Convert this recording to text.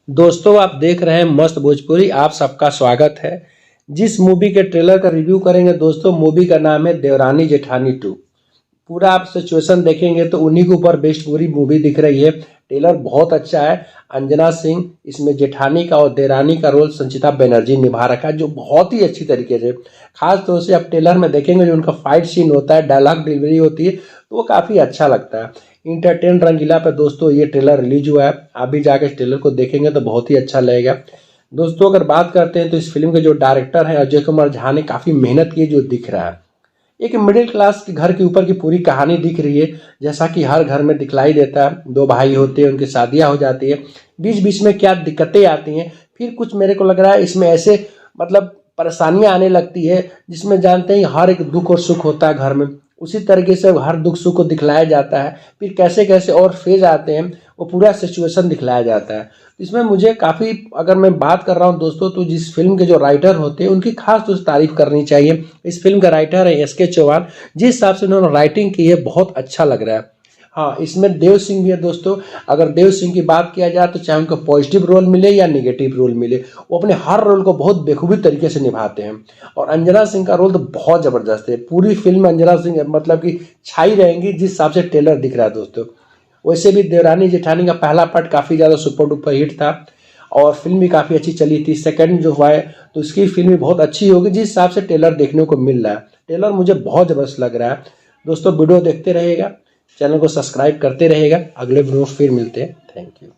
दोस्तों आप देख रहे हैं मस्त भोजपुरी। आप सबका स्वागत है। जिस मूवी के ट्रेलर का रिव्यू करेंगे दोस्तों, मूवी का नाम है देवरानी जेठानी 2। पूरा आप सिचुएशन देखेंगे तो उन्हीं के ऊपर बेस्ड पूरी मूवी दिख रही है। ट्रेलर बहुत अच्छा है। अंजना सिंह इसमें जेठानी का और देवरानी का रोल संचिता बनर्जी निभा रखा है, जो बहुत ही अच्छी तरीके से। खास तौर से आप ट्रेलर में देखेंगे जो उनका फाइट सीन होता है, डायलॉग डिलीवरी होती है, तो वो काफ़ी अच्छा लगता है। इंटरटेन रंगीला पे दोस्तों ये ट्रेलर रिलीज हुआ है। आप भी जाकर इस ट्रेलर को देखेंगे तो बहुत ही अच्छा लगेगा। दोस्तों अगर बात करते हैं तो इस फिल्म के जो डायरेक्टर हैं अजय कुमार झा ने काफ़ी मेहनत की जो दिख रहा है। एक मिडिल क्लास के घर के ऊपर की पूरी कहानी दिख रही है, जैसा कि हर घर में दिखलाई देता है। दो भाई होते हैं, उनकी शादियां हो जाती है, बीच बीच में क्या दिक्कतें आती हैं, फिर कुछ मेरे को लग रहा है इसमें ऐसे परेशानियां आने लगती है जिसमें जानते हैं हर एक दुख और सुख होता है घर में। उसी तरीके से हर दुख सुख को दिखलाया जाता है, फिर कैसे कैसे और फेज आते हैं, वो पूरा सिचुएशन दिखलाया जाता है। इसमें मुझे काफ़ी, अगर मैं बात कर रहा हूँ दोस्तों, तो जिस फिल्म के जो राइटर होते हैं उनकी खास तौर से तारीफ करनी चाहिए। इस फिल्म का राइटर है एस के चौहान। जिस हिसाब से उन्होंने राइटिंग की है बहुत अच्छा लग रहा है। हाँ, इसमें देव सिंह भी है दोस्तों। अगर देव सिंह की बात किया जाए तो चाहे उनको पॉजिटिव रोल मिले या निगेटिव रोल मिले, वो अपने हर रोल को बहुत बेखूबी तरीके से निभाते हैं। और अंजना सिंह का रोल तो बहुत ज़बरदस्त है। पूरी फिल्म में अंजना सिंह कि छाई रहेंगी, जिस हिसाब से ट्रेलर दिख रहा है दोस्तों। वैसे भी देवरानी जेठानी का पहला पार्ट काफ़ी ज़्यादा सुपर डुपर हिट था और फिल्म भी काफ़ी अच्छी चली थी। सेकंड जो हुआ है तो उसकी फिल्म भी बहुत अच्छी होगी, जिस हिसाब से ट्रेलर देखने को मिल रहा है। ट्रेलर मुझे बहुत ज़बरदस्त लग रहा है। दोस्तों वीडियो देखते रहेगा, चैनल को सब्सक्राइब करते रहेगा। अगले वीडियो फिर मिलते हैं। Thank you.